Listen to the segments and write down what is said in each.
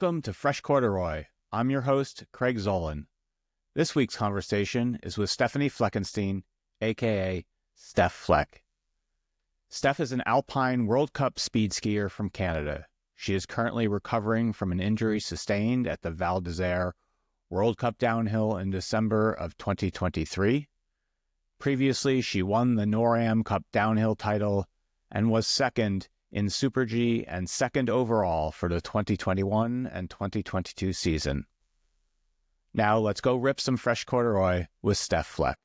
Welcome to Fresh Corduroy. I'm your host, Craig Zolan. This week's conversation is with Stephanie Fleckenstein, aka Stef Fleck. Steph is an Alpine World Cup speed skier from Canada. She is currently recovering from an injury sustained at the Val d'Isère World Cup downhill in December of 2023. Previously, she won the NorAm Cup downhill title and was second in Super G and second overall for the 2021 and 2022 season. Now let's go rip some fresh corduroy with Stef Fleck.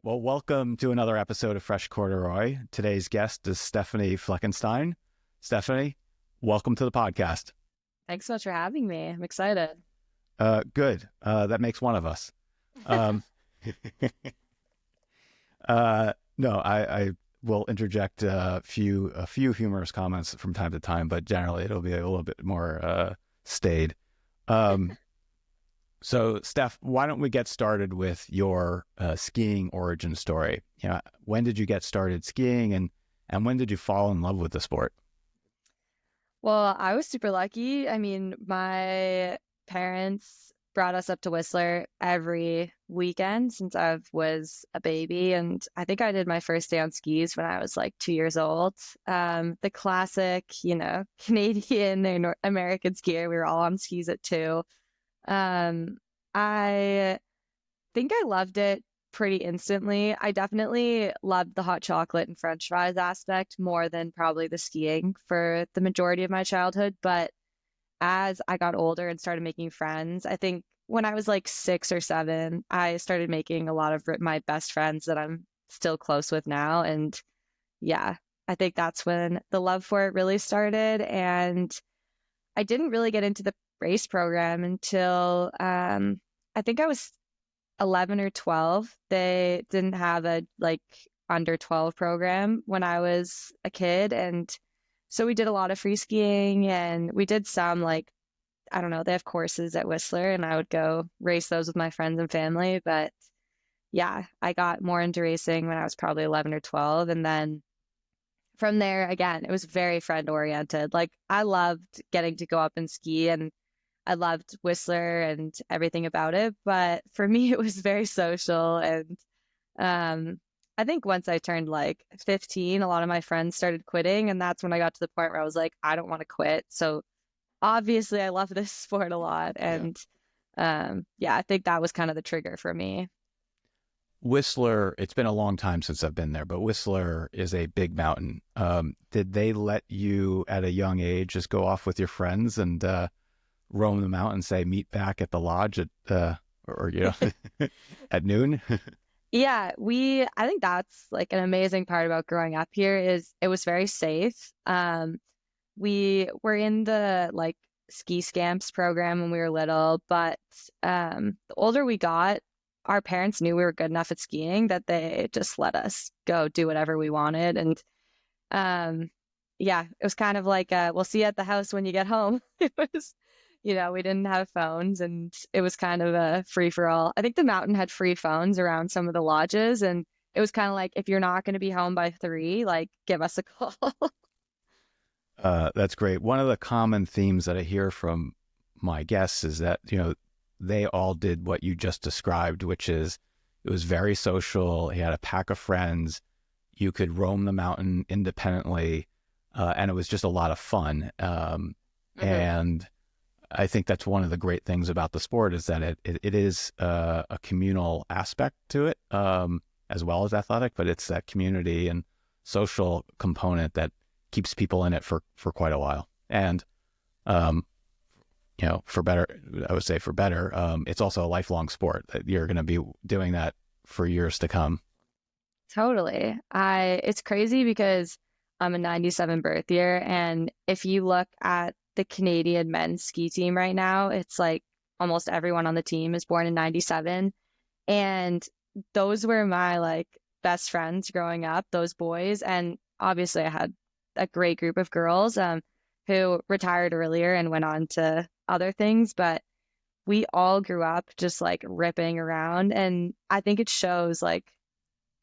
Well, welcome to another episode of Fresh Corduroy. Today's guest is Stephanie Fleckenstein. Stephanie, welcome to the podcast. Thanks so much for having me. I'm excited. Good. That makes one of us. No, I will interject a few humorous comments from time to time, but generally it'll be a little bit more staid. So, Steph, why don't we get started with your skiing origin story? When did you get started skiing, and when did you fall in love with the sport? Well, I was super lucky. I mean, my parents brought us up to Whistler every weekend since I was a baby. And I think I did my first day on skis when I was like 2 years old. The classic, Canadian and American skier. We were all on skis at 2. I think I loved it pretty instantly. I definitely loved the hot chocolate and French fries aspect more than probably the skiing for the majority of my childhood. But as I got older and started making friends, I think when I was like 6 or 7, I started making a lot of my best friends that I'm still close with now. And yeah, I think that's when the love for it really started. And I didn't really get into the race program until I think I was 11 or 12. They didn't have a under 12 program when I was a kid, and so we did a lot of free skiing, and we did some they have courses at Whistler, and I would go race those with my friends and family. But yeah, I got more into racing when I was probably 11 or 12, and then from there, again, it was very friend oriented. I loved getting to go up and ski, and I loved Whistler and everything about it. But for me, it was very social. And I think once I turned 15, a lot of my friends started quitting. And that's when I got to the point where I was like, I don't want to quit. So obviously, I love this sport a lot. And I think that was kind of the trigger for me. Whistler, it's been a long time since I've been there, but Whistler is a big mountain. Did they let you at a young age just go off with your friends and roam them out and say meet back at the lodge at at noon? Yeah, I think that's an amazing part about growing up here is it was very safe. We were in the ski scamps program when we were little, but the older we got, our parents knew we were good enough at skiing that they just let us go do whatever we wanted. And it was kind of we'll see you at the house when you get home. It was we didn't have phones, and it was kind of a free for all. I think the mountain had free phones around some of the lodges, and it was kind of if you're not going to be home by 3, give us a call. That's great. One of the common themes that I hear from my guests is that, they all did what you just described, which is it was very social. He had a pack of friends. You could roam the mountain independently, and it was just a lot of fun. And I think that's one of the great things about the sport is that it is a communal aspect to it, as well as athletic, but it's that community and social component that keeps people in it for quite a while. And, for better, I would say for better, it's also a lifelong sport that you're going to be doing that for years to come. Totally. It's crazy because I'm a 97 birth year, and if you look at the Canadian men's ski team right now, it's almost everyone on the team is born in 97. And those were my best friends growing up, those boys. And obviously I had a great group of girls who retired earlier and went on to other things. But we all grew up just like ripping around. And I think it shows like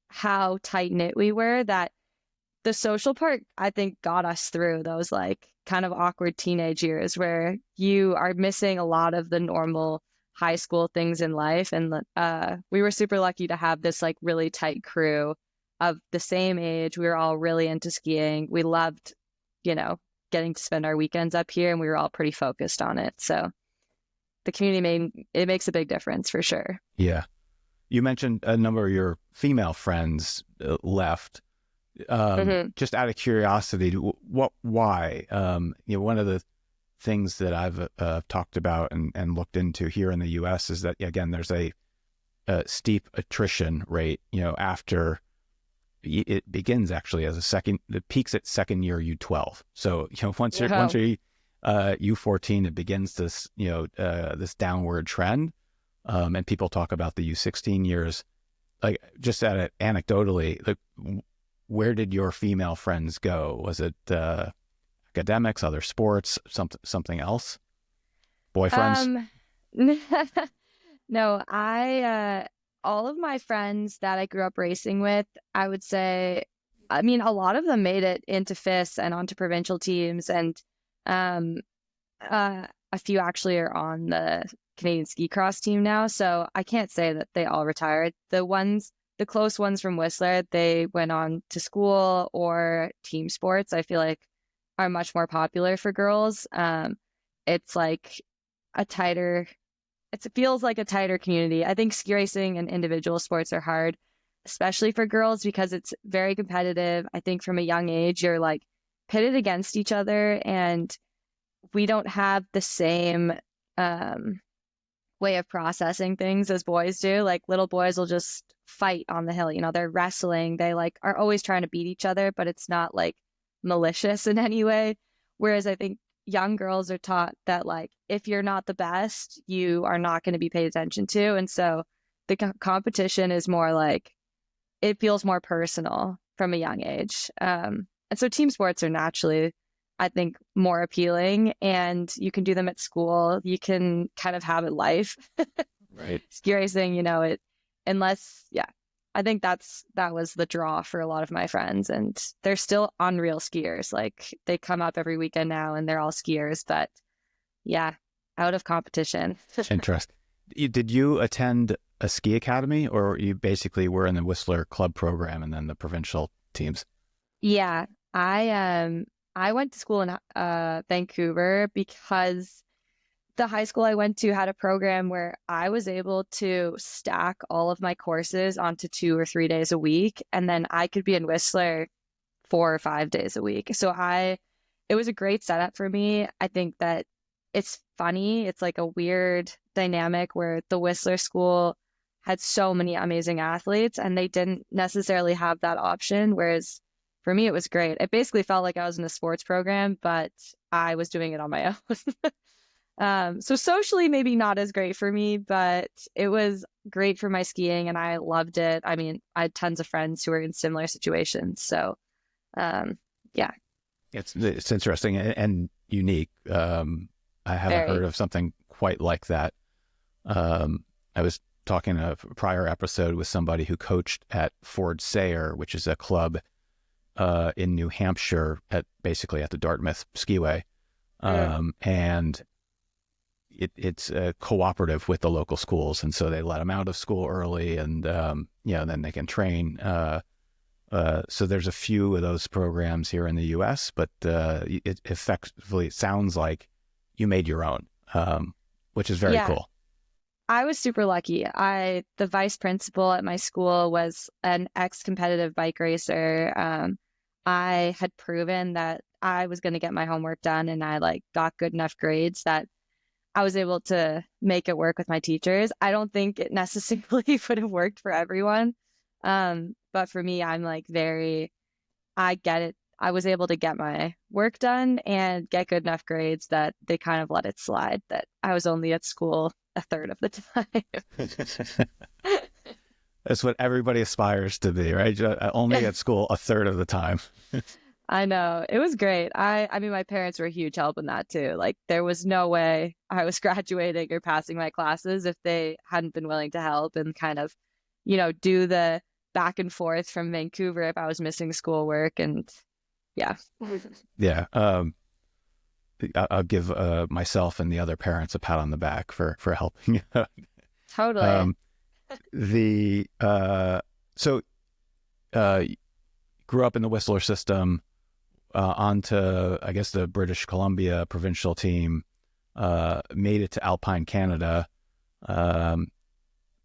how tight knit we were, that the social part, I think, got us through those like kind of awkward teenage years where you are missing a lot of the normal high school things in life. And we were super lucky to have this like really tight crew of the same age. We were all really into skiing. We loved, getting to spend our weekends up here, and we were all pretty focused on it. So the community it makes a big difference for sure. Yeah. You mentioned a number of your female friends left. Just out of curiosity, why? One of the things that I've talked about and looked into here in the U.S. is that, again, there's a steep attrition rate, after it begins actually as it peaks at second year U12. So, once you're U14, it begins this, this downward trend. And people talk about the U16 years, like just anecdotally, like, where did your female friends go? Was it academics, other sports, something else? Boyfriends? No, all of my friends that I grew up racing with, I would say, I mean, a lot of them made it into FIS and onto provincial teams, and a few actually are on the Canadian ski cross team now. So I can't say that they all retired. The close ones from Whistler, they went on to school or team sports, I feel like are much more popular for girls. It's like it feels like a tighter community. I think ski racing and individual sports are hard, especially for girls, because it's very competitive. I think from a young age, you're like pitted against each other, and we don't have the same way of processing things as boys do. Like little boys will just fight on the hill, they're wrestling, they like are always trying to beat each other, but it's not like malicious in any way. Whereas I think young girls are taught that like if you're not the best, you are not going to be paid attention to. And so the competition is more like, it feels more personal from a young age. And so team sports are naturally, I think, more appealing, and you can do them at school. You can kind of have it life. Right. Ski racing, I think that was the draw for a lot of my friends, and they're still unreal skiers. Like they come up every weekend now and they're all skiers, but yeah, out of competition. Interesting. Did you attend a ski academy, or you basically were in the Whistler club program and then the provincial teams? Yeah, I went to school in Vancouver because the high school I went to had a program where I was able to stack all of my courses onto 2 or 3 days a week, and then I could be in Whistler 4 or 5 days a week. So it was a great setup for me. I think that it's funny. It's like a weird dynamic where the Whistler school had so many amazing athletes, and they didn't necessarily have that option. Whereas for me, it was great. It basically felt like I was in a sports program, but I was doing it on my own. So socially, maybe not as great for me, but it was great for my skiing, and I loved it. I mean, I had tons of friends who were in similar situations. So, yeah. It's interesting and unique. I haven't heard of something quite like that. I was talking a prior episode with somebody who coached at Ford Sayer, which is a club in New Hampshire basically at the Dartmouth Skiway. And it's cooperative with the local schools. And so they let them out of school early, and, then they can train. So there's a few of those programs here in the U.S., but it effectively sounds like you made your own, which is very cool. I was super lucky. The vice principal at my school was an ex-competitive bike racer. I had proven that I was going to get my homework done, and I got good enough grades that I was able to make it work with my teachers. I don't think it necessarily would have worked for everyone. But for me, I get it. I was able to get my work done and get good enough grades that they kind of let it slide, that I was only at school a third of the time. That's what everybody aspires to be, right? Only at school a third of the time. I know. It was great. I mean, my parents were a huge help in that too. Like there was no way I was graduating or passing my classes if they hadn't been willing to help and kind of, do the back and forth from Vancouver if I was missing schoolwork. And yeah. Yeah. I'll give myself and the other parents a pat on the back for helping. Totally. um, the so grew up in the Whistler system, onto I guess the British Columbia provincial team, made it to Alpine Canada, um,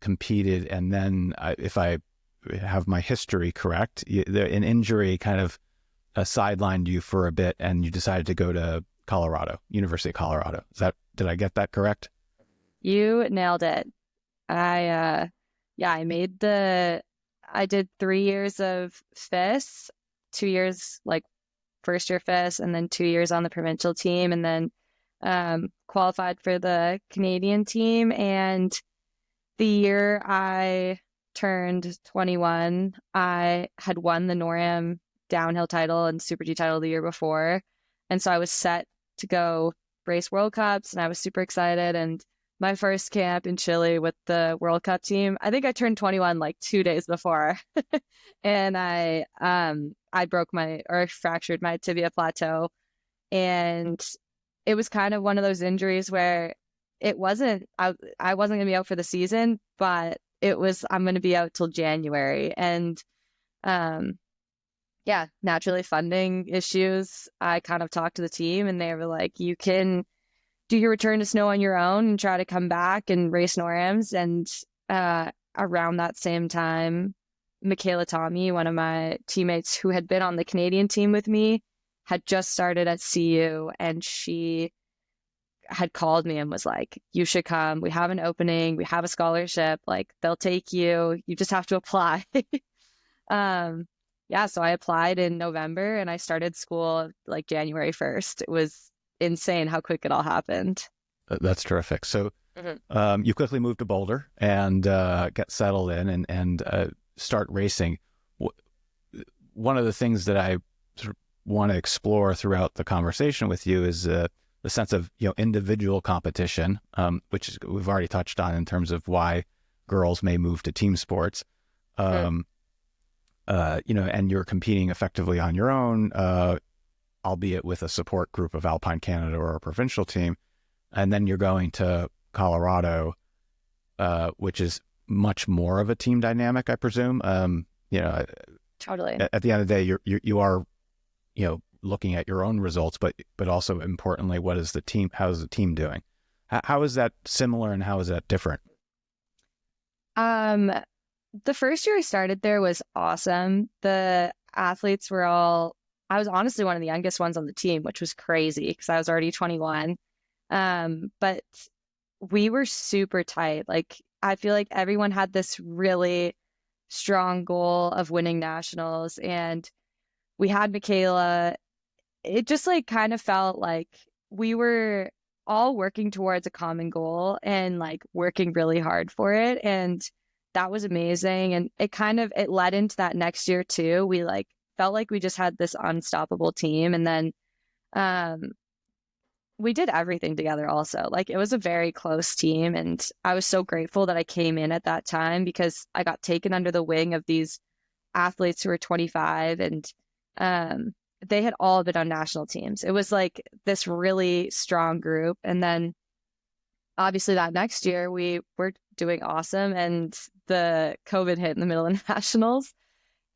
competed, and then if I have my history correct, an injury kind of sidelined you for a bit, and you decided to go to University of Colorado. Did I get that correct? You nailed it. Yeah, I did 3 years of FIS, 2 years like first year FIS, and then 2 years on the provincial team, and then qualified for the Canadian team. And the year I turned 21, I had won the NORAM downhill title and Super G title the year before. And so I was set to go race World Cups, and I was super excited. And my first camp in Chile with the World Cup team, I think I turned 21 like 2 days before. And I fractured my tibia plateau. And it was kind of one of those injuries where I wasn't going to be out for the season, but I'm going to be out till January. And yeah, naturally funding issues. I kind of talked to the team and they were like, you can do your return to snow on your own and try to come back and race NORAMs. And around that same time, Michaela Tommy, one of my teammates who had been on the Canadian team with me, had just started at CU, and she had called me and was like, you should come. We have an opening. We have a scholarship. Like, they'll take you. You just have to apply. Yeah, so I applied in November and I started school like January 1st. It was insane how quick it all happened. That's terrific. So you quickly moved to Boulder and get settled in and start racing. One of the things that I sort of want to explore throughout the conversation with you is the sense of individual competition, which we've already touched on in terms of why girls may move to team sports. And you're competing effectively on your own, albeit with a support group of Alpine Canada or a provincial team. And then you're going to Colorado, which is much more of a team dynamic, I presume. Totally. At the end of the day, you are, looking at your own results, but also importantly, how is the team doing? How is that similar and how is that different? The first year I started there was awesome. The athletes I was honestly one of the youngest ones on the team, which was crazy because I was already 21. But we were super tight. Like, I feel like everyone had this really strong goal of winning nationals, and we had Michaela. It just like kind of felt like we were all working towards a common goal and like working really hard for it. And that was amazing. And it led into that next year too. We like felt like we just had this unstoppable team. And then we did everything together also. Like, it was a very close team. And I was so grateful that I came in at that time because I got taken under the wing of these athletes who were 25, and they had all been on national teams. It was like this really strong group. And then obviously that next year we were doing awesome, and the COVID hit in the middle of nationals.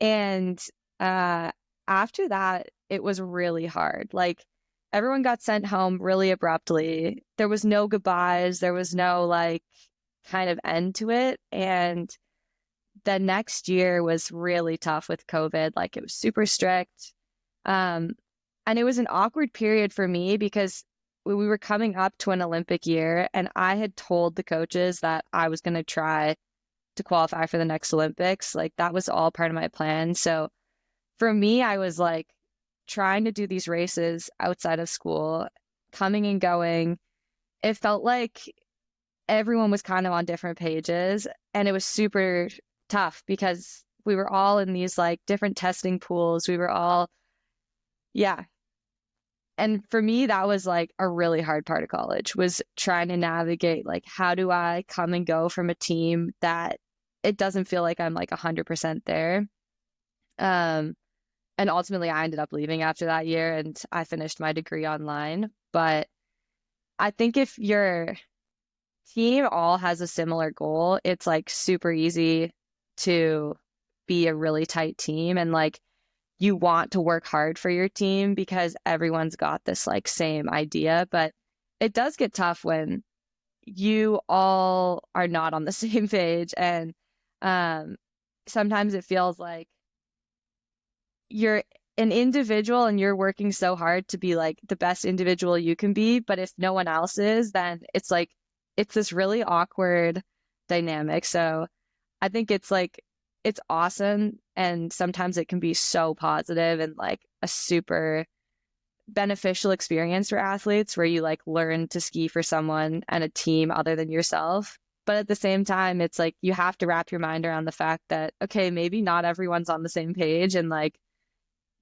And after that, it was really hard. Like, everyone got sent home really abruptly. There was no goodbyes. There was no like kind of end to it. And the next year was really tough with COVID. Like, it was super strict. And it was an awkward period for me because we were coming up to an Olympic year, and I had told the coaches that I was going to try to qualify for the next Olympics. Like, that was all part of my plan. So for me, I was like trying to do these races outside of school, coming and going. It felt like everyone was kind of on different pages, and it was super tough because we were all in these like different testing pools. We were all Yeah. And for me, that was like a really hard part of college, was trying to navigate, like, how do I come and go from a team that it doesn't feel like I'm like 100% there. Um, and ultimately I ended up leaving after that year and I finished my degree online. But I think if your team all has a similar goal, it's like super easy to be a really tight team, and like you want to work hard for your team because everyone's got this like same idea. But it does get tough when you all are not on the same page, and um sometimes it feels like you're an individual and you're working so hard to be like the best individual you can be, but if no one else is, then it's like it's this really awkward dynamic. So I think it's like it's awesome, and sometimes it can be so positive and like a super beneficial experience for athletes where you like learn to ski for someone and a team other than yourself. But at the same time, it's like you have to wrap your mind around the fact that, okay, maybe not everyone's on the same page, and like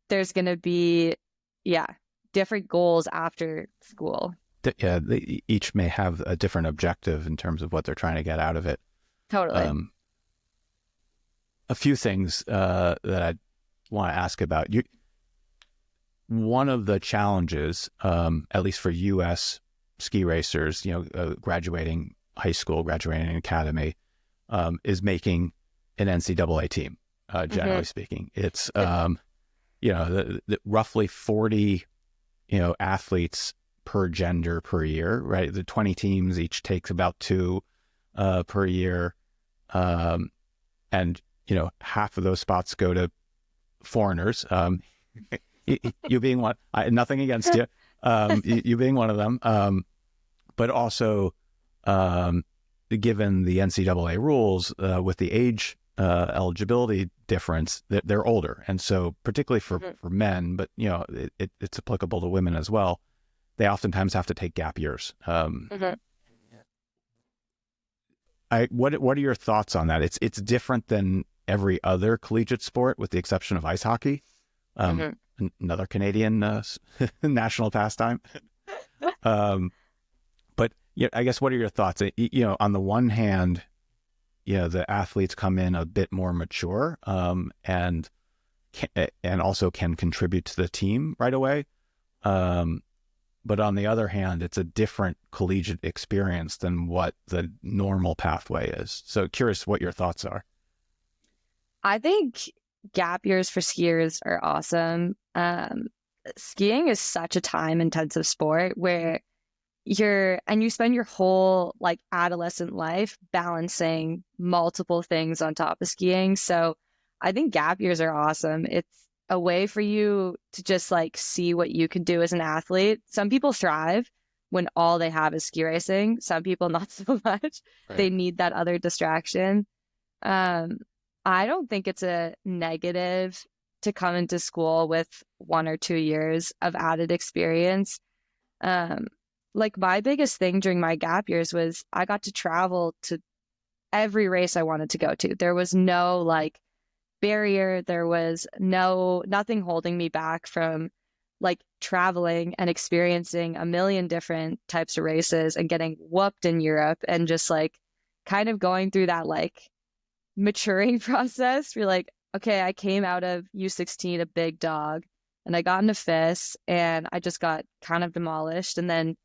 there's going to be, yeah, different goals after school. Yeah, they each may have a different objective in terms of what they're trying to get out of it. Totally. A few things that I want to ask about. One of the challenges, at least for U.S. ski racers, graduating high school, graduating an academy, is making an NCAA team. Generally speaking, it's roughly 40 athletes per gender per year, right? The 20 teams each takes about 2 per year, and half of those spots go to foreigners. You being one, nothing against you, you being one of them, but also given the NCAA rules with the age eligibility difference, they're older, and so particularly for men, but it's applicable to women as well. They oftentimes have to take gap years. What are your thoughts on that? It's different than every other collegiate sport, with the exception of ice hockey, another Canadian national pastime. But I guess, what are your thoughts? On the one hand, the athletes come in a bit more mature, and also can contribute to the team right away. But on the other hand, it's a different collegiate experience than what the normal pathway is. So curious what your thoughts are. I think gap years for skiers are awesome. Skiing is such a time intensive sport where you spend your whole like adolescent life balancing multiple things on top of skiing. So I think gap years are awesome. It's a way for you to just like see what you can do as an athlete. Some people thrive when all they have is ski racing. Some people not so much. Right. They need that other distraction. I don't think it's a negative to come into school with 1 or 2 years of added experience. Like my biggest thing during my gap years was I got to travel to every race I wanted to go to. There was no like barrier. There was nothing holding me back from like traveling and experiencing a million different types of races and getting whooped in Europe, and just like kind of going through that like maturing process. You're like, okay, I came out of U16 a big dog, and I got into FIS and I just got kind of demolished. And then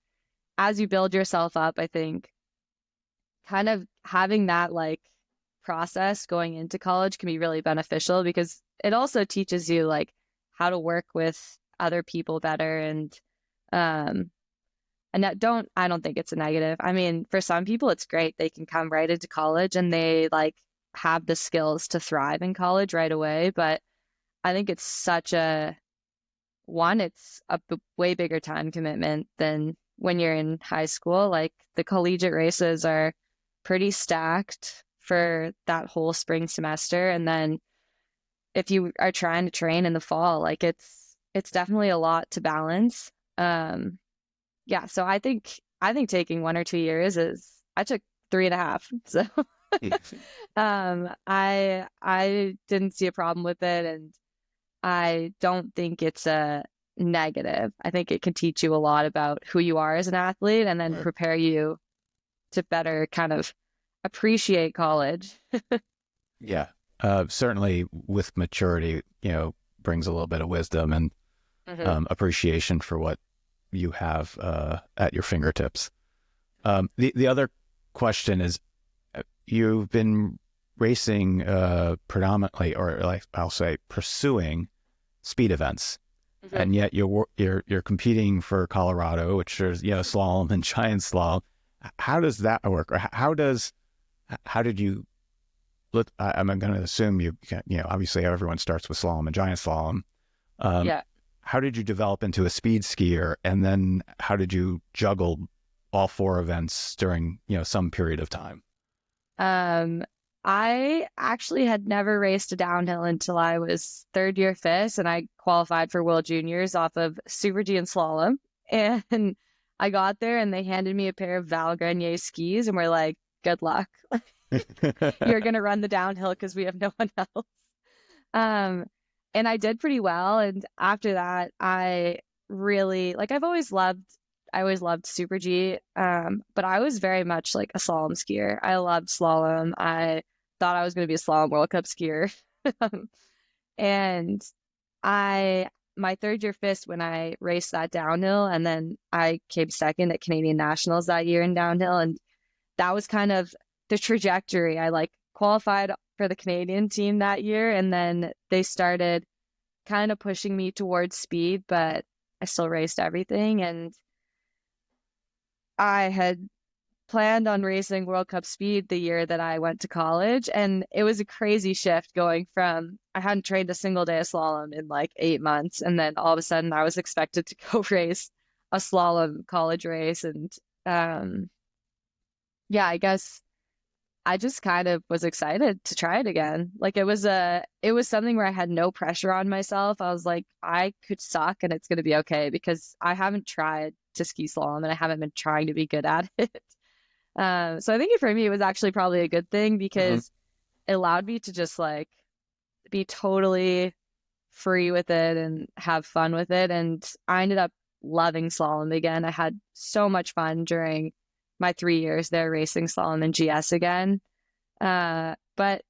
as you build yourself up, I think kind of having that like process going into college can be really beneficial, because it also teaches you like how to work with other people better. And I don't think it's a negative. I mean, for some people it's great. They can come right into college and they like have the skills to thrive in college right away. But I think it's it's a way bigger time commitment than when you're in high school. Like the collegiate races are pretty stacked for that whole spring semester. And then if you are trying to train in the fall, like it's definitely a lot to balance. Yeah. So I think taking 1 or 2 years I took 3.5. So I didn't see a problem with it, and I don't think it's a negative. I think it can teach you a lot about who you are as an athlete and then Right. prepare you to better kind of appreciate college. Yeah. Certainly with maturity, brings a little bit of wisdom and Hmm. appreciation for what you have at your fingertips. The other question is, you've been racing predominantly, or like I'll say, pursuing speed events, Hmm. and yet you're competing for Colorado, which is slalom and giant slalom. How does that work? Or how did you? I'm going to assume obviously everyone starts with slalom and giant slalom. Um, Yeah. how did you develop into a speed skier, and then how did you juggle all four events during some period of time? Um, I actually had never raced a downhill until I was third year FIS, and I qualified for World Juniors off of Super G and slalom. And I got there, and they handed me a pair of Val Grenier skis, and were like, "Good luck. You're gonna run the downhill because we have no one else." Um, and I did pretty well. And after that, I really like I always loved Super G. But I was very much like a slalom skier. I loved slalom. I thought I was gonna be a slalom World Cup skier. And I my third year FIS when I raced that downhill, and then I came second at Canadian Nationals that year in downhill, and that was kind of the trajectory. I like qualified for the Canadian team that year, and then they started kind of pushing me towards speed, but I still raced everything. And I had planned on racing World Cup speed the year that I went to college. And it was a crazy shift going from I hadn't trained a single day of slalom in like 8 months. And then all of a sudden I was expected to go race a slalom college race. And um, yeah, I guess I just kind of was excited to try it again. Like it was something where I had no pressure on myself. I was like, I could suck and it's gonna be okay because I haven't tried to ski slalom and I haven't been trying to be good at it. So I think for me it was actually probably a good thing Mhm. because it allowed me to just like be totally free with it and have fun with it. And I ended up loving slalom again. I had so much fun during my 3 years there racing slalom and GS again. But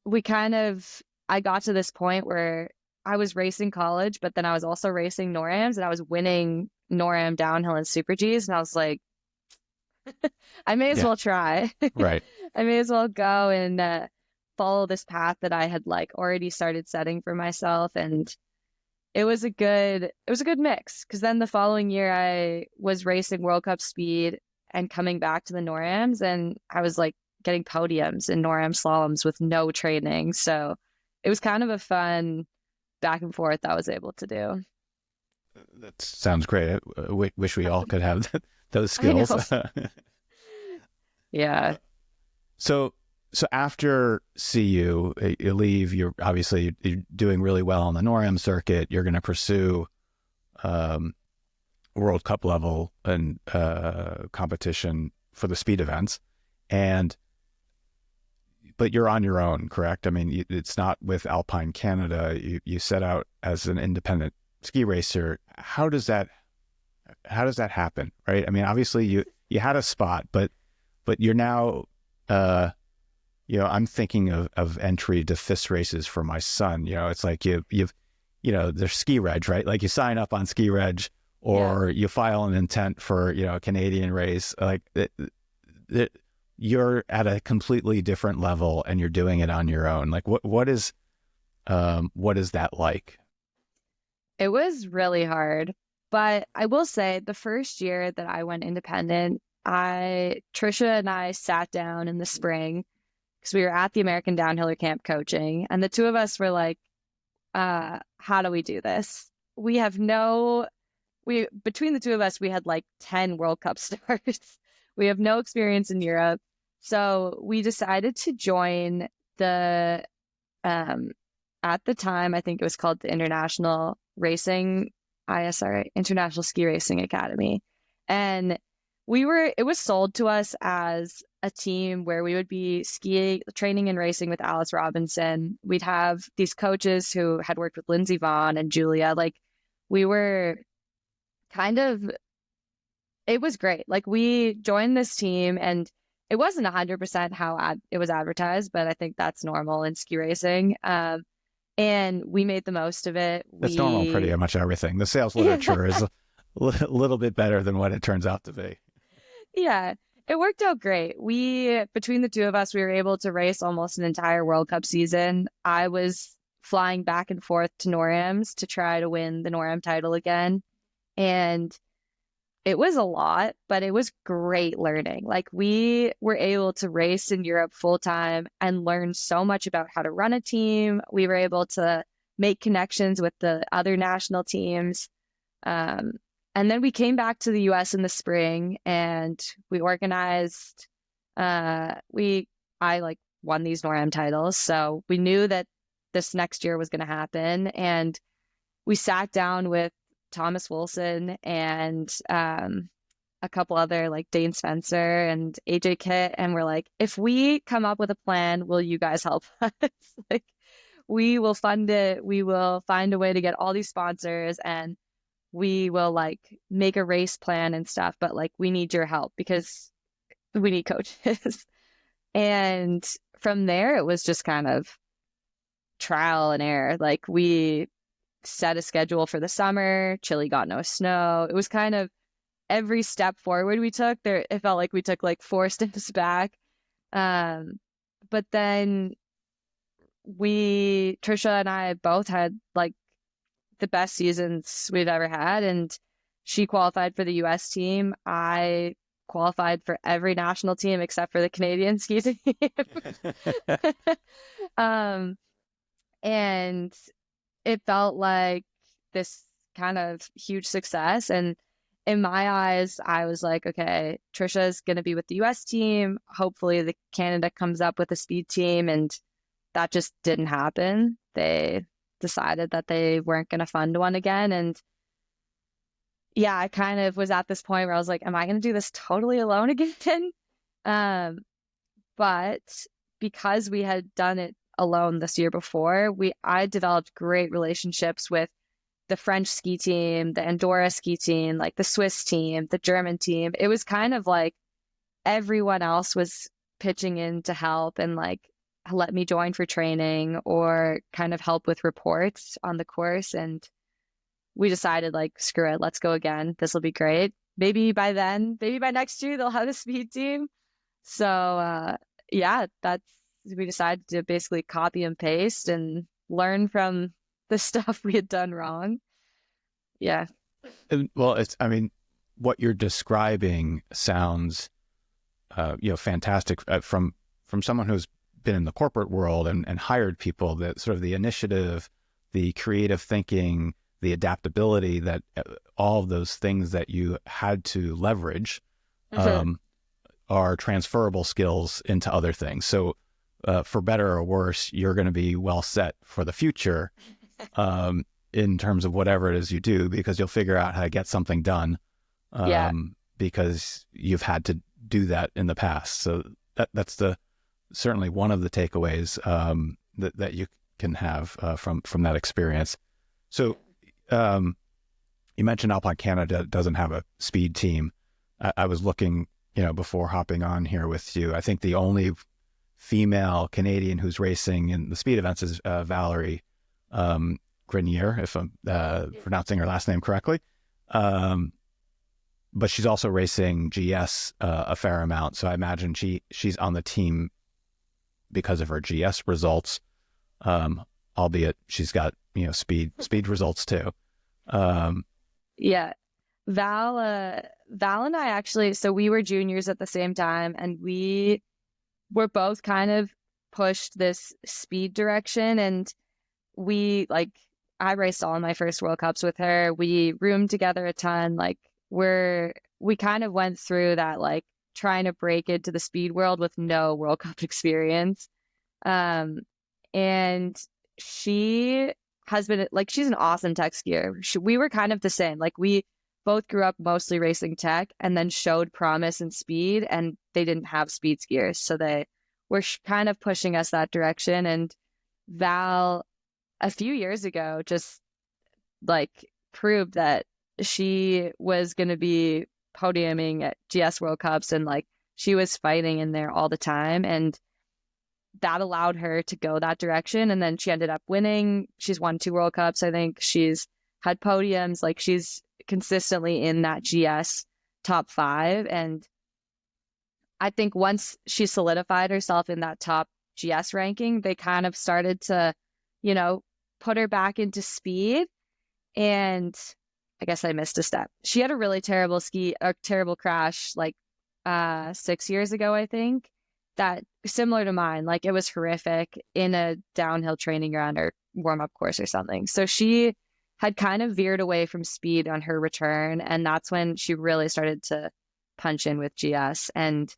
we kind of, I got to this point where I was racing college, but then I was also racing NORAMs and I was winning NORAM downhill and Super Gs. And I was like, I may as Yeah, well try. right. I may as well go and follow this path that I had like already started setting for myself. And it was a good mix because then the following year I was racing World Cup speed and coming back to the NORAMs and I was like getting podiums in NORAM slaloms with no training. So it was kind of a fun back and forth I was able to do. That sounds great. I wish we all could have those I know. skills. Yeah. So, so after CU, you leave. You're doing really well on the NORAM circuit. You're going to pursue um, World Cup level and competition for the speed events, and but you're on your own, correct? I mean, it's not with Alpine Canada. You set out as an independent ski racer. How does that happen, right? I mean, obviously you had a spot, but you're now I'm thinking of entry to FIS races for my son. It's like there's ski reg, right? Like you sign up on ski reg Yeah. or you file an intent for a Canadian race. Like you're at a completely different level and you're doing it on your own. Like what is that like? It was really hard. But I will say the first year that I went independent, Trisha and I sat down in the spring because we were at the American Downhiller Camp coaching, and the two of us were like, how do we do this? We have no, we, between the two of us, we had like 10 World Cup starts. We have no experience in Europe. So we decided to join the, um, at the time, I think it was called the International Racing, ISRA, International Ski Racing Academy. And it was sold to us as a team where we would be skiing, training and racing with Alice Robinson. We'd have these coaches who had worked with Lindsey Vonn and Julia. Like we were kind of, it was great. Like we joined this team and it wasn't 100% how it was advertised, but I think that's normal in ski racing. And we made the most of it. That's normal in pretty much everything. The sales literature is a little bit better than what it turns out to be. Yeah, it worked out great. Between the two of us, we were able to race almost an entire World Cup season. I was flying back and forth to NORAMs to try to win the NORAM title again. And it was a lot, but it was great learning. Like we were able to race in Europe full time and learn so much about how to run a team. We were able to make connections with the other national teams. Um, and then we came back to the US in the spring and we organized, I like won these NORAM titles. So we knew that this next year was going to happen. And we sat down with Thomas Wilson and a couple other like Dane Spencer and AJ Kitt, and we're like, if we come up with a plan, will you guys help us? Like, we will fund it. We will find a way to get all these sponsors, and we will like make a race plan and stuff. But like, we need your help because we need coaches. And from there, it was just kind of trial and error. Like we set a schedule for the summer. Chile got no snow. It was kind of every step forward we took there. It felt like we took like 4 steps back. But then Trisha and I both had like the best seasons we've ever had. And she qualified for the US team. I qualified for every national team except for the Canadian ski team. And it felt like this kind of huge success. And in my eyes, I was like, okay, Trisha's going to be with the US team. Hopefully the Canada comes up with a speed team. And that just didn't happen. They decided that they weren't going to fund one again. And yeah, I kind of was at this point where I was like, am I going to do this totally alone again? But because we had done it alone this year before, I developed great relationships with the French ski team, the Andorra ski team, like the Swiss team, the German team. It was kind of like everyone else was pitching in to help and like let me join for training or kind of help with reports on the course. And we decided like, screw it, let's go again. This will be great. Maybe by next year, they'll have a speed team. So yeah, we decided to basically copy and paste and learn from the stuff we had done wrong. Yeah. Well, what you're describing sounds, fantastic from someone who's been in the corporate world and hired people. That sort of the initiative, the creative thinking, the adaptability, that all of those things that you had to leverage are transferable skills into other things. So for better or worse, you're going to be well set for the future in terms of whatever it is you do, because you'll figure out how to get something done because you've had to do that in the past. So that's certainly one of the takeaways that you can have from that experience. So you mentioned Alpine Canada doesn't have a speed team. I was looking, before hopping on here with you, I think the only female Canadian who's racing in the speed events is Valerie Grenier, if I'm pronouncing her last name correctly. But she's also racing GS a fair amount. So I imagine she's on the team because of her GS results, albeit she's got, speed results too. Yeah. Val and I actually, so we were juniors at the same time, and we were both kind of pushed this speed direction. And I raced all of my first World Cups with her. We roomed together a ton. Like we kind of went through that, like trying to break into the speed world with no World Cup experience. And she has been like, she's an awesome tech skier. We were kind of the same. Like we both grew up mostly racing tech and then showed promise in speed, and they didn't have speed skiers. So they were kind of pushing us that direction. And Val, a few years ago, just like proved that she was going to be podiuming at GS World Cups, and like she was fighting in there all the time, and that allowed her to go that direction. And then she ended up winning. She's won 2 World Cups. I think she's had podiums. Like she's consistently in that GS top 5. And I think once she solidified herself in that top GS ranking, they kind of started to, put her back into speed. And I guess I missed a step. She had a really terrible terrible crash like 6 years ago, I think, that similar to mine. Like it was horrific in a downhill training ground or warm-up course or something. So she had kind of veered away from speed on her return, and that's when she really started to punch in with GS. And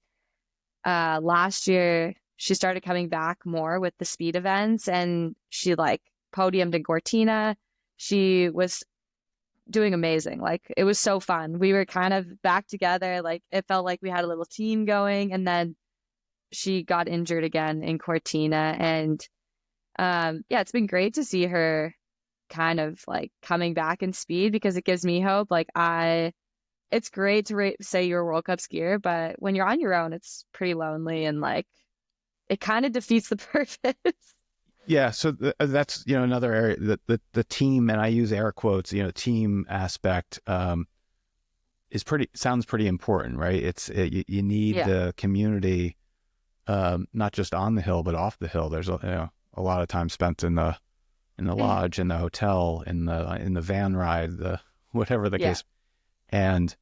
last year she started coming back more with the speed events, and she like podiumed in Cortina. She was doing amazing. Like it was so fun. We were kind of back together. Like it felt like we had a little team going. And then she got injured again in Cortina. And it's been great to see her kind of like coming back in speed, because it gives me hope. Like it's great to say you're a World Cup skier, but when you're on your own, it's pretty lonely, and like it kind of defeats the purpose. Yeah, so that's another area that the team, and I use air quotes, team aspect sounds pretty important, right? You need the community, not just on the hill but off the hill. There's a lot of time spent in the lodge, in the hotel, in the van ride, the whatever the case, and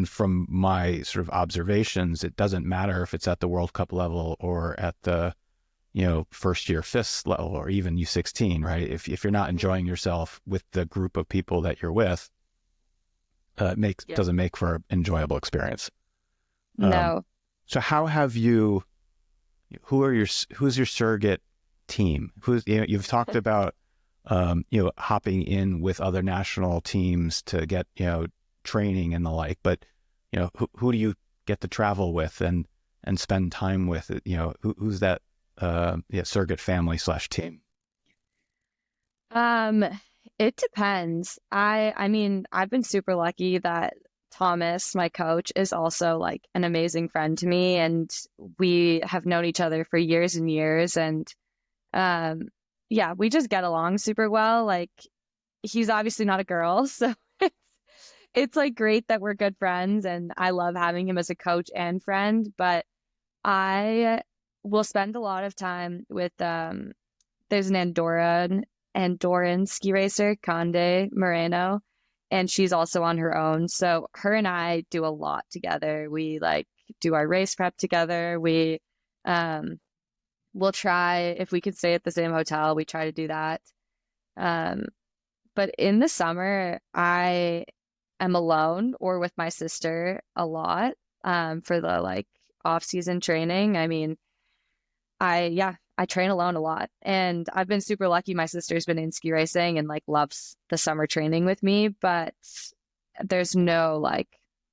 from my sort of observations, it doesn't matter if it's at the World Cup level or at the, first year FIS level or even U16, right? If you're not enjoying yourself with the group of people that you're with, doesn't make for an enjoyable experience. No. So how have you? Who's your surrogate team? You've talked about hopping in with other national teams to get training and the like, but who do you get to travel with and spend time with? Who's that surrogate family / team? It depends. I mean, I've been super lucky that Thomas, my coach, is also like an amazing friend to me, and we have known each other for years and years, and we just get along super well. Like he's obviously not a girl, so it's like great that we're good friends, and I love having him as a coach and friend. But I will spend a lot of time with there's an Andorran ski racer, Conde Moreno, and she's also on her own. So her and I do a lot together. We like do our race prep together. We we'll try, if we could stay at the same hotel, we try to do that. But in the summer, I am alone or with my sister a lot for the like off-season training. I mean, I train alone a lot, and I've been super lucky. My sister's been in ski racing and like loves the summer training with me, but there's no like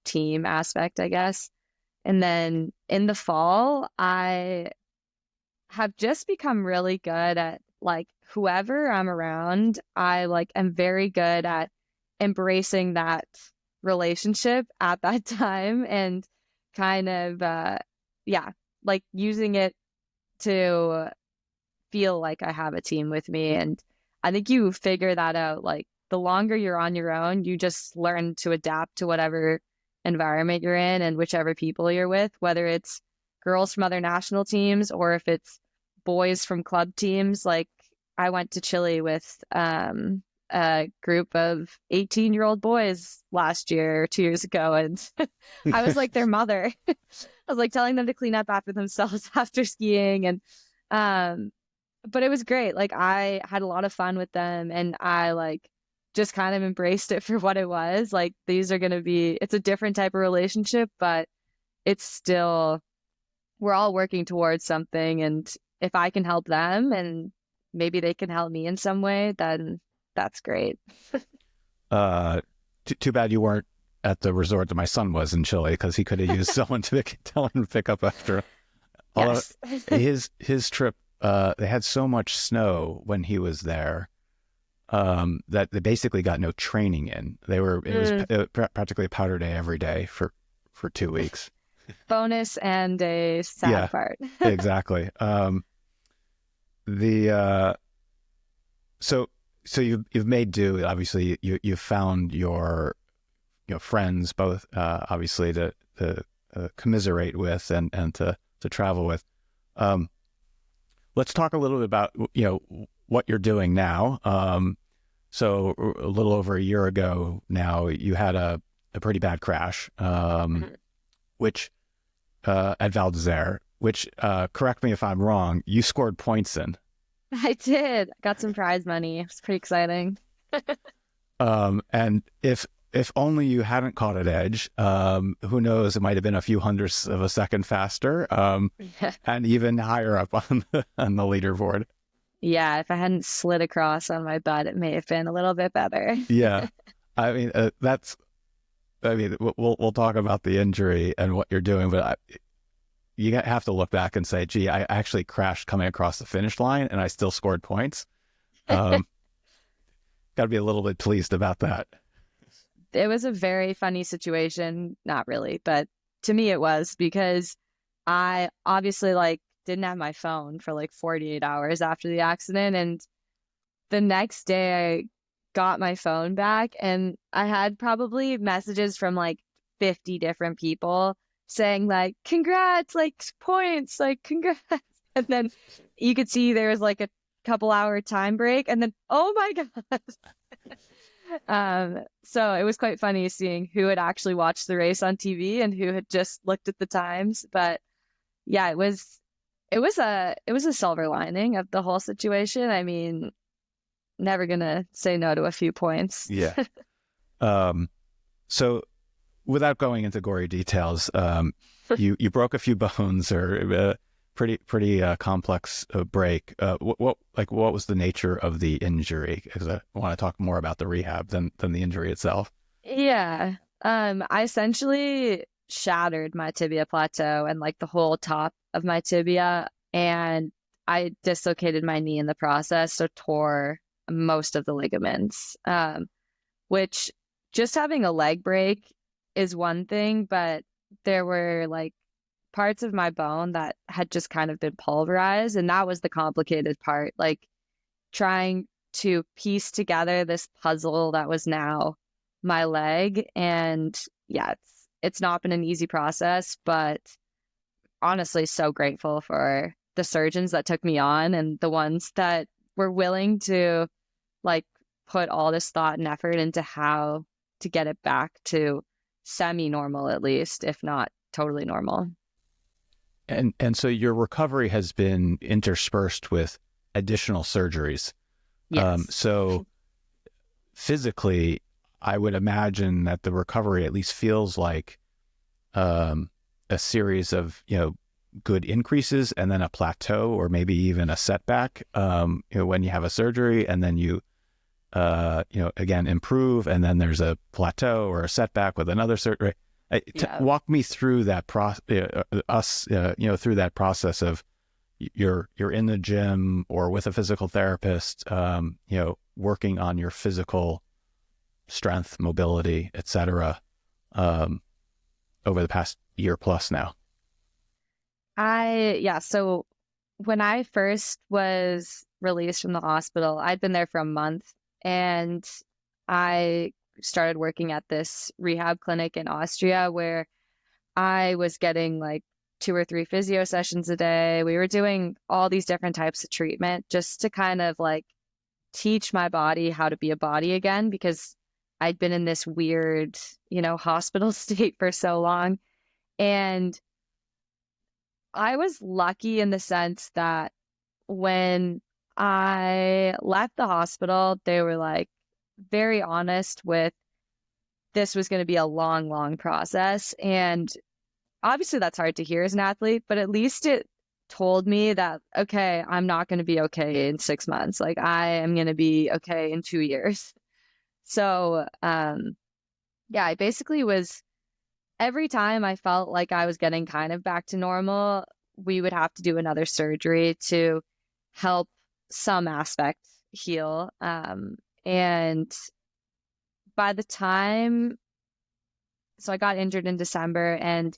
team aspect, I guess. And then in the fall, I have just become really good at like whoever I'm around, I like am very good at embracing that relationship at that time, and kind of like using it to feel like I have a team with me. And I think you figure that out. Like the longer you're on your own, you just learn to adapt to whatever environment you're in and whichever people you're with, whether it's girls from other national teams or if it's boys from club teams. Like I went to Chile with a group of 18-year-old boys last year or 2 years ago, and I was like their mother. I was like telling them to clean up after themselves after skiing, and but it was great. Like I had a lot of fun with them, and I like just kind of embraced it for what it was. Like these are going to be, it's a different type of relationship, but it's still, we're all working towards something, and if I can help them and maybe they can help me in some way, then that's great. Too bad you weren't at the resort that my son was in Chile, because he could have used someone to tell him to pick up after. Yes. His trip, they had so much snow when he was there that they basically got no training in. It was practically a powder day every day for 2 weeks. Bonus and a Yeah, sad part. exactly. The so you've made do. Obviously, you've found your friends both obviously to commiserate with and to travel with. Let's talk a little bit about what you're doing now. So a little over a year ago now, you had a pretty bad crash, which at Val d'Isere, which correct me if I'm wrong, you scored points in. I did. Got some prize money. It's pretty exciting. And if only you hadn't caught an edge, who knows? It might have been a few hundredths of a second faster, and even higher up on the leaderboard. Yeah, if I hadn't slid across on my butt, it may have been a little bit better. Yeah, I mean we'll talk about the injury and what you're doing, but you have to look back and say, gee, I actually crashed coming across the finish line and I still scored points. Got to be a little bit pleased about that. It was a very funny situation. Not really, but to me it was, because I obviously didn't have my phone for 48 hours after the accident. And the next day I got my phone back and I had probably messages from 50 different people saying congrats, points, congrats. And then you could see there was a couple hour time break, and then, oh my God. So it was quite funny seeing who had actually watched the race on TV and who had just looked at the times. But yeah, it was a silver lining of the whole situation. I mean, never gonna say no to a few points. Yeah. So without going into gory details, you broke a few bones, or pretty complex break. What was the nature of the injury? Because I want to talk more about the rehab than the injury itself. Yeah. I essentially shattered my tibia plateau and the whole top of my tibia, and I dislocated my knee in the process, so tore most of the ligaments. Which, just having a leg break is one thing, but there were parts of my bone that had just kind of been pulverized, and that was the complicated part, trying to piece together this puzzle that was now my leg. And yeah, it's not been an easy process, but honestly so grateful for the surgeons that took me on and the ones that were willing to put all this thought and effort into how to get it back to semi-normal, at least, if not totally normal. And so your recovery has been interspersed with additional surgeries. Yes. So physically, I would imagine that the recovery at least feels like a series of good increases and then a plateau, or maybe even a setback. When you have a surgery and then you again improve, and then there's a plateau or a setback with another surgery. Walk me through that process. Through that process of you're in the gym or with a physical therapist, working on your physical strength, mobility, etc. Over the past year plus now. So when I first was released from the hospital, I'd been there for a month, and I started working at this rehab clinic in Austria where I was getting 2 or 3 physio sessions a day. We were doing all these different types of treatment just to kind of teach my body how to be a body again, because I'd been in this weird, hospital state for so long. And I was lucky in the sense that when I left the hospital, they were very honest with this was going to be a long, long process. And obviously that's hard to hear as an athlete, but at least it told me that, okay, I'm not going to be okay in 6 months. I am going to be okay in 2 years. So, I basically was, every time I felt like I was getting kind of back to normal, we would have to do another surgery to help some aspect heal. And by the time, so I got injured in December, and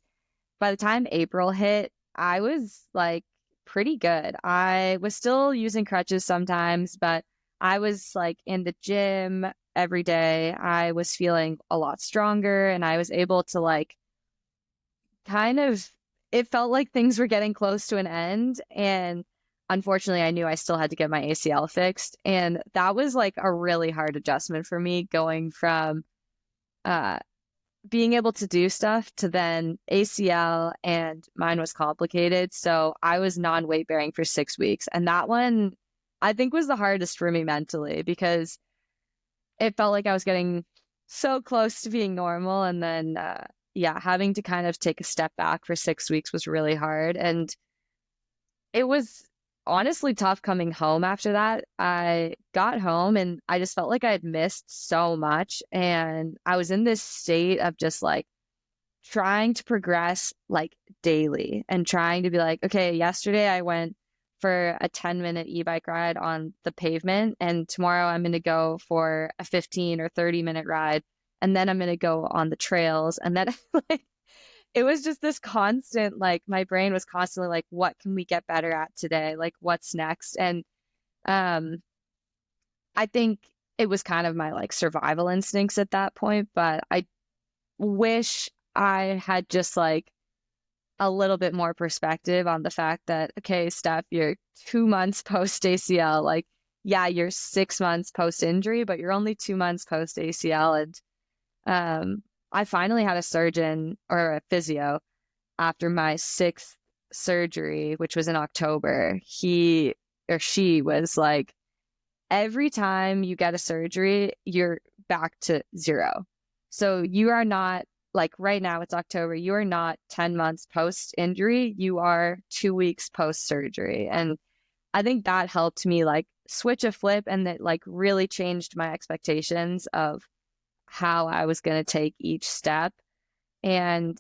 by the time April hit, I was like pretty good. I was still using crutches sometimes, but I was like in the gym every day. I was feeling a lot stronger, and I was able to like kind of, it felt like things were getting close to an end. And unfortunately, I knew I still had to get my ACL fixed. And that was like a really hard adjustment for me, going from uh, being able to do stuff to then ACL, and mine was complicated. So I was non-weight bearing for 6 weeks. And that one I think was the hardest for me mentally, because it felt like I was getting so close to being normal. And then, yeah, having to kind of take a step back for 6 weeks was really hard. And it was honestly tough coming home after that. I got home and I just felt like I had missed so much. And I was in this state of just like trying to progress like daily, and trying to be like, okay, yesterday I went for a 10-minute e-bike ride on the pavement, and tomorrow I'm going to go for a 15 or 30-minute ride, and then I'm going to go on the trails. And then like it was just this constant, like my brain was constantly like, what can we get better at today? Like what's next? And um I think it was kind of my like survival instincts at that point, but I wish I had just like a little bit more perspective on the fact that, okay, Steph, you're 2 months post ACL. Like, yeah, you're 6 months post injury, but you're only 2 months post ACL. And I finally had a surgeon or a physio after my sixth surgery, which was in October. He or she was like, every time you get a surgery, you're back to zero. So you are not, like right now it's October, you are not 10 months post injury, you are 2 weeks post surgery. And I think that helped me like switch a flip, and that like really changed my expectations of how I was going to take each step. And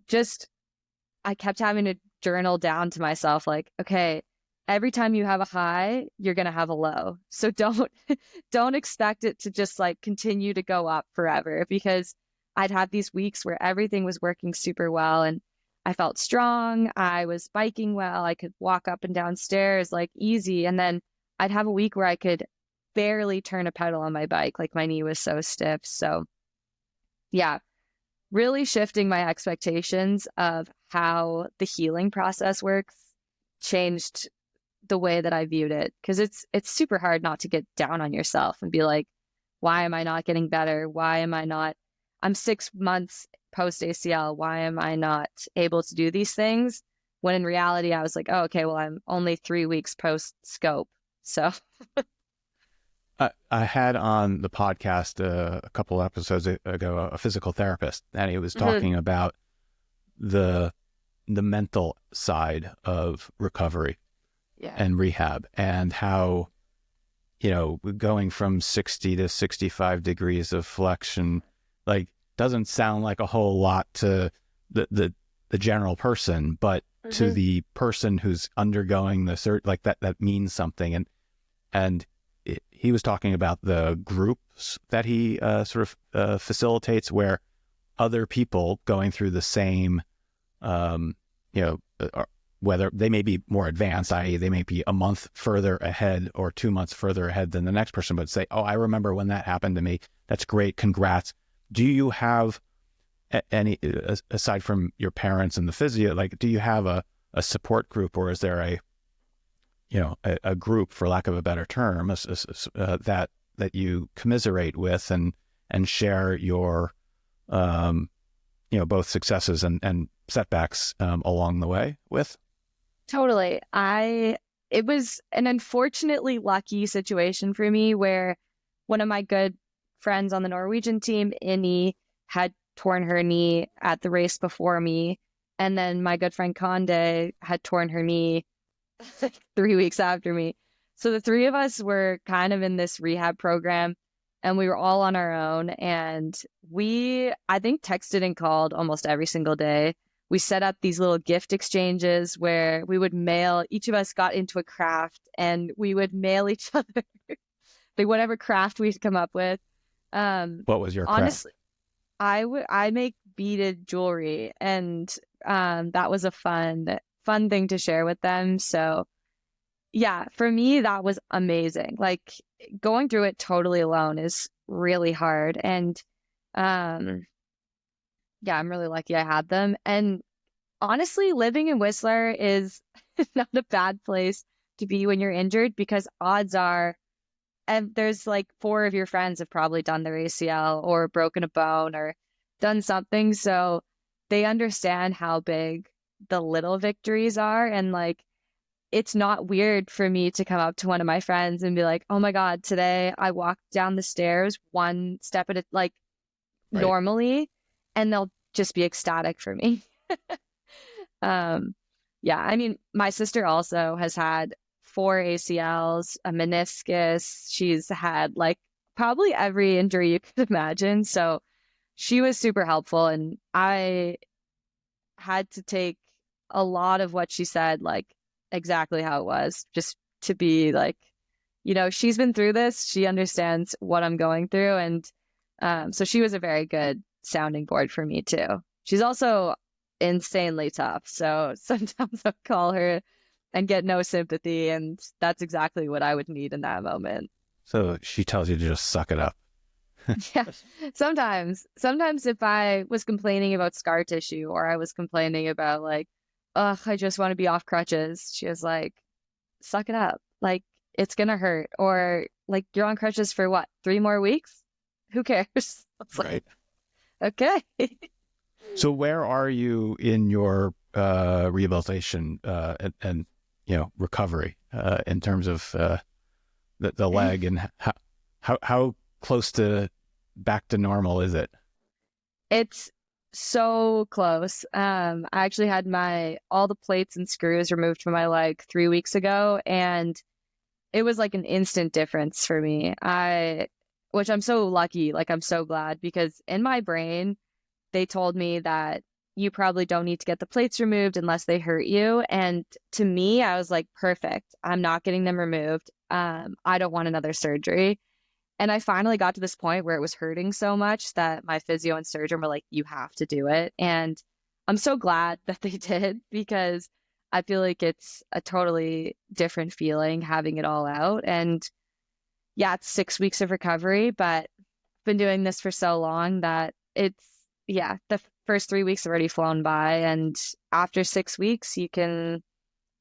just, I kept having to journal down to myself, like, okay, every time you have a high, you're going to have a low. So don't don't expect it to just like continue to go up forever, because I'd have these weeks where everything was working super well and I felt strong, I was biking well, I could walk up and down stairs like easy, and then I'd have a week where I could barely turn a pedal on my bike, like my knee was so stiff. So, yeah, really shifting my expectations of how the healing process works changed the way that I viewed it, because it's super hard not to get down on yourself and be like, why am I not getting better? Why am I not, I'm 6 months post ACL, why am I not able to do these things? When in reality I was like, oh, okay, well, I'm only 3 weeks post scope. So I had on the podcast a couple episodes ago a physical therapist, and he was talking about the mental side of recovery yeah. and rehab, and how, you know, going from 60 to 65 degrees of flexion, like, doesn't sound like a whole lot to the general person, but to the person who's undergoing the like that means something. And he was talking about the groups that he facilitates, where other people going through the same, you know, whether they may be more advanced, i.e. they may be a month further ahead or 2 months further ahead than the next person, but say, oh, I remember when that happened to me. That's great. Congrats. Do you have any, aside from your parents and the physio, like, do you have a support group, or is there a group, for lack of a better term, that you commiserate with and share your, both successes and setbacks along the way with? Totally. It was an unfortunately lucky situation for me, where one of my good friends on the Norwegian team, Inni, had torn her knee at the race before me. And then my good friend Conde had torn her knee 3 weeks after me. So the three of us were kind of in this rehab program, and we were all on our own. And we, I think, texted and called almost every single day. We set up these little gift exchanges where we would mail, each of us got into a craft and we would mail each other like whatever craft we come up with. What was your craft? Honestly, I make beaded jewelry, and that was a fun thing to share with them. So yeah, for me that was amazing. Like going through it totally alone is really hard, and um yeah, I'm really lucky I had them. And honestly, living in Whistler is not a bad place to be when you're injured, because odds are, and there's like four of your friends have probably done their ACL or broken a bone or done something. So they understand how big the little victories are. And like, it's not weird for me to come up to one of my friends and be like, oh my God, today I walked down the stairs one step at a, like Right. normally, and they'll just be ecstatic for me. Um, yeah, I mean, my sister also has had four ACLs, a meniscus. She's had like probably every injury you could imagine. So she was super helpful. And I had to take a lot of what she said, like exactly how it was, just to be like, she's been through this. She understands what I'm going through. And so she was a very good sounding board for me too. She's also insanely tough. So sometimes I'll call her and get no sympathy. And that's exactly what I would need in that moment. So she tells you to just suck it up. Yeah. Sometimes if I was complaining about scar tissue, or I was complaining about like, ugh, I just want to be off crutches, she was like, suck it up. Like, it's gonna hurt. Or like, you're on crutches for what, 3 more weeks? Who cares? It's like, Right. okay. So where are you in your rehabilitation and recovery in terms of the leg, and how close to back to normal is it? It's so close. I actually had all the plates and screws removed from my leg 3 weeks ago, and it was like an instant difference for me. Which I'm so lucky, like I'm so glad, because in my brain, they told me that you probably don't need to get the plates removed unless they hurt you. And to me, I was like, perfect. I'm not getting them removed. I don't want another surgery. And I finally got to this point where it was hurting so much that my physio and surgeon were like, you have to do it. And I'm so glad that they did, because I feel like it's a totally different feeling having it all out. And yeah, it's 6 weeks of recovery, but I've been doing this for so long that yeah, the first 3 weeks have already flown by. And after 6 weeks, you can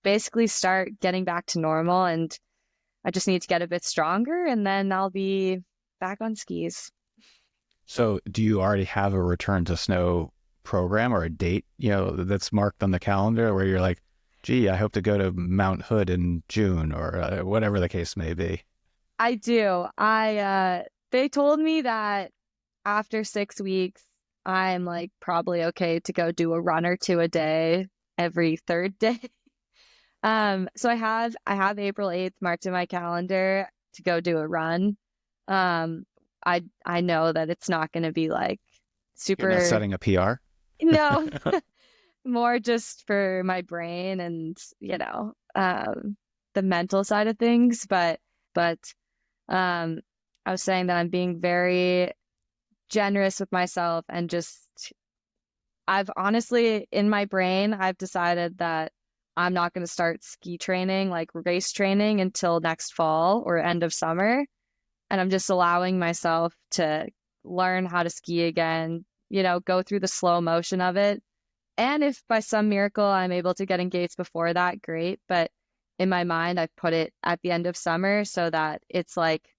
basically start getting back to normal. And I just need to get a bit stronger, and then I'll be back on skis. So do you already have a return to snow program or a date, that's marked on the calendar where you're like, gee, I hope to go to Mount Hood in June, or whatever the case may be? I do. They told me that after 6 weeks, I'm like probably okay to go do a run or two a day every third day. So I have April 8th marked in my calendar to go do a run. I know that it's not going to be like You're not super, setting a PR? no, more just for my brain and, the mental side of things. But, um, I was saying that I'm being very generous with myself, and just, I've honestly, in my brain, I've decided that I'm not going to start ski training, like race training, until next fall or end of summer. And I'm just allowing myself to learn how to ski again, go through the slow motion of it. And if by some miracle I'm able to get in gates before that, great. But in my mind, I've put it at the end of summer so that it's like,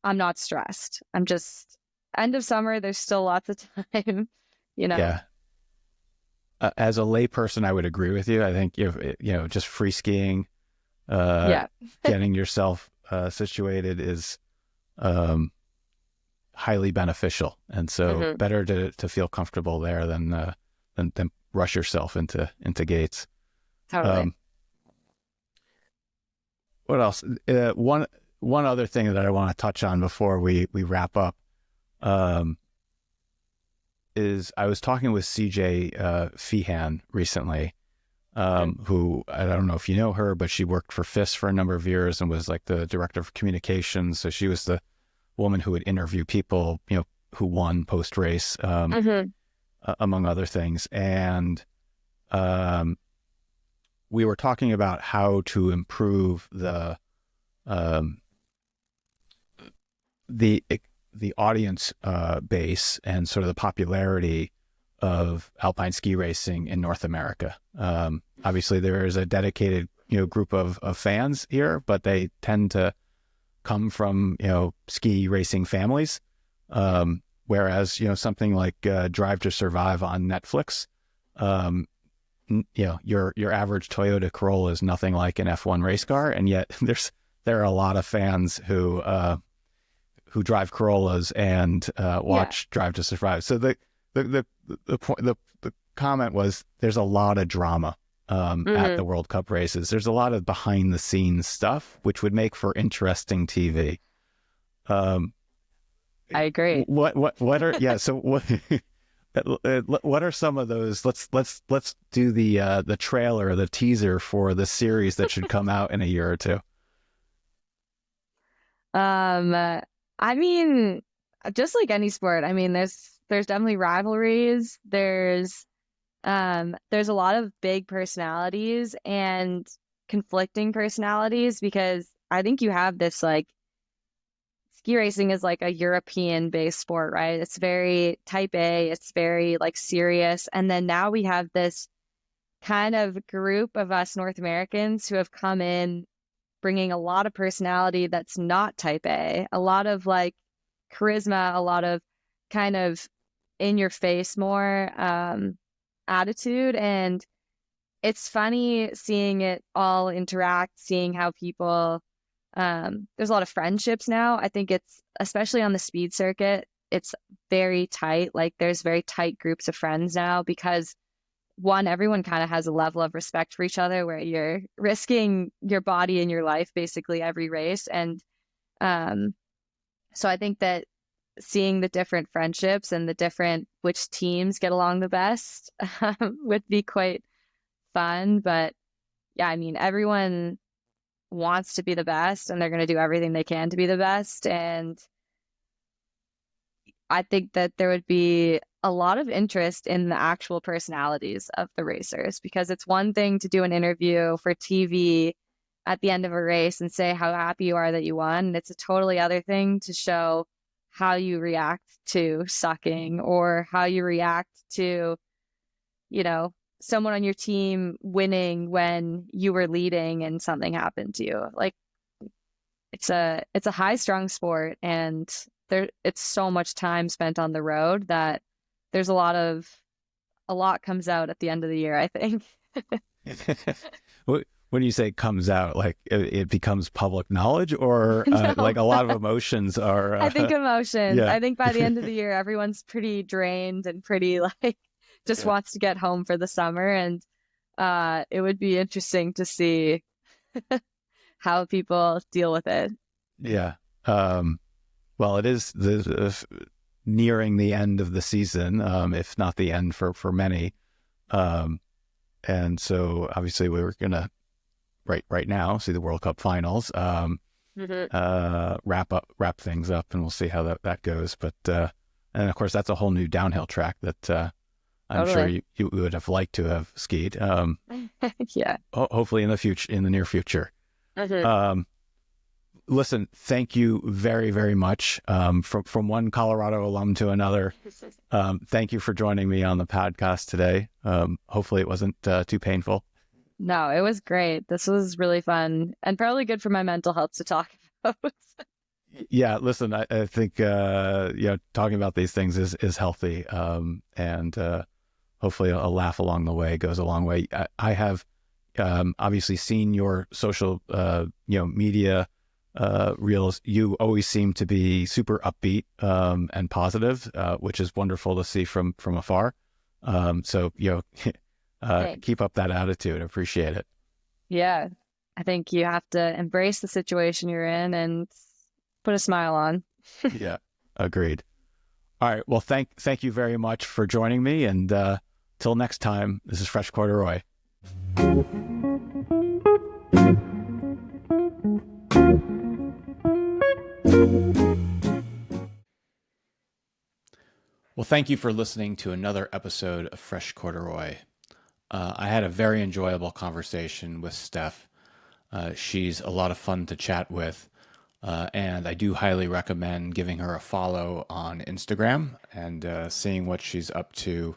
I'm not stressed. I'm just, end of summer, there's still lots of time, you know? Yeah. As a layperson, I would agree with you. I think just free skiing, Yeah. getting yourself situated is highly beneficial, and so Hmm. better to feel comfortable there than rush yourself into gates. Totally. Um, what else? One other thing that I want to touch on before we wrap up um, is I was talking with CJ Feehan recently. who, I don't know if you know her, but she worked for FIS for a number of years and was like the director of communications. So she was the woman who would interview people, who won post race, among other things. And we were talking about how to improve um, the audience base and sort of the popularity of alpine ski racing in North America. Obviously, there is a dedicated group of fans here, but they tend to come from ski racing families. Whereas something like Drive to Survive on Netflix, your average Toyota Corolla is nothing like an F1 race car, and yet there are a lot of fans who drive Corollas and watch Drive to Survive. So the point, the comment was, there's a lot of drama at the World Cup races. There's a lot of behind the scenes stuff, which would make for interesting TV. I agree. What are so what are some of those? Let's do the trailer, the teaser for the series that should come out in a year or two. I mean, just like any sport, I mean, there's definitely rivalries. There's a lot of big personalities and conflicting personalities, because I think you have this, like, ski racing is like a European based sport, right? It's very type A, it's very like serious. And then now we have this kind of group of us North Americans who have come in bringing a lot of personality that's not type A, a lot of like charisma, a lot of kind of in your face more attitude. And it's funny seeing it all interact, seeing how people there's a lot of friendships now. I think it's, especially on the speed circuit, it's very tight. Like, there's very tight groups of friends now, because one, everyone kind of has a level of respect for each other, where you're risking your body and your life basically every race. And so I think that seeing the different friendships and the different which teams get along the best would be quite fun. But yeah, I mean, everyone wants to be the best, and they're going to do everything they can to be the best. And I think that there would be a lot of interest in the actual personalities of the racers, because it's one thing to do an interview for TV at the end of a race and say how happy you are that you won. And it's a totally other thing to show how you react to sucking, or how you react to, someone on your team winning when you were leading and something happened to you. Like, it's a high strung sport, and it's so much time spent on the road that there's a lot comes out at the end of the year, I think. When you say comes out, like it becomes public knowledge, or No. like a lot of emotions are I think emotions. Yeah. I think by the end of the year, everyone's pretty drained and pretty like just wants to get home for the summer. And it would be interesting to see how people deal with it. Yeah. Well, it is nearing the end of the season, if not the end for many. And so obviously we were going to right now see the World Cup finals, wrap things up, and we'll see how that goes. But and of course that's a whole new downhill track that I'm sure you would have liked to have skied. Yeah. Hopefully in the near future. Listen, thank you very, very much. From one Colorado alum to another, thank you for joining me on the podcast today. Hopefully it wasn't too painful. No, it was great. This was really fun, and probably good for my mental health to talk about. Yeah, listen, I think talking about these things is healthy, and hopefully a laugh along the way goes a long way. I have obviously seen your social media reels. You always seem to be super upbeat and positive, which is wonderful to see from afar. So keep up that attitude. I appreciate it. Yeah, I think you have to embrace the situation you're in and put a smile on. Yeah, agreed. All right. Well, thank you very much for joining me. And till next time, this is Fresh Corduroy. Well, thank you for listening to another episode of Fresh Corduroy. I had a very enjoyable conversation with Steph. She's a lot of fun to chat with, and I do highly recommend giving her a follow on Instagram and seeing what she's up to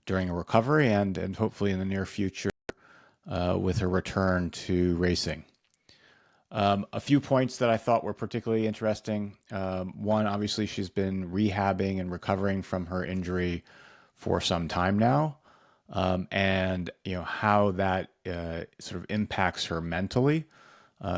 during a recovery and hopefully in the near future with her return to racing. A few points that I thought were particularly interesting. One, obviously, she's been rehabbing and recovering from her injury for some time now, and how that sort of impacts her mentally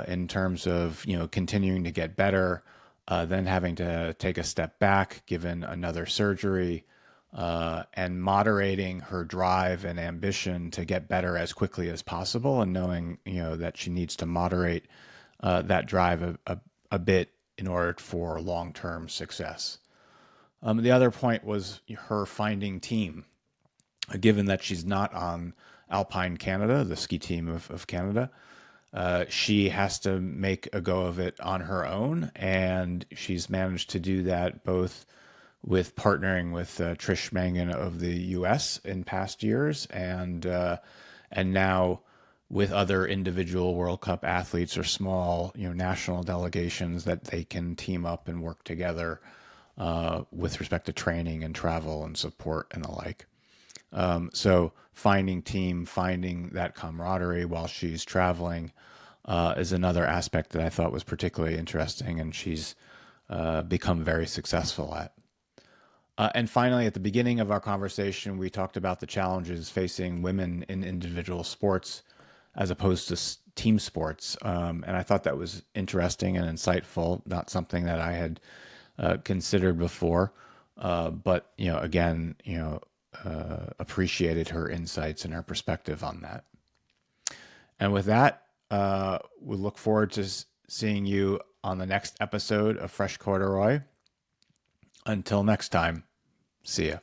in terms of continuing to get better, then having to take a step back given another surgery, and moderating her drive and ambition to get better as quickly as possible, and knowing that she needs to moderate that drive a bit in order for long-term success. The other point was her finding team, given that she's not on Alpine Canada, the ski team of Canada. She has to make a go of it on her own, and she's managed to do that both with partnering with Trish Mangan of the U.S. in past years, and now with other individual World Cup athletes or small, national delegations that they can team up and work together with respect to training and travel and support and the like. So finding team, finding that camaraderie while she's traveling is another aspect that I thought was particularly interesting, and she's become very successful at. And finally, at the beginning of our conversation, we talked about the challenges facing women in individual sports as opposed to team sports. And I thought that was interesting and insightful, not something that I had considered before. But, again, appreciated her insights and her perspective on that. And with that, we look forward to seeing you on the next episode of Fresh Corduroy. Until next time, see ya.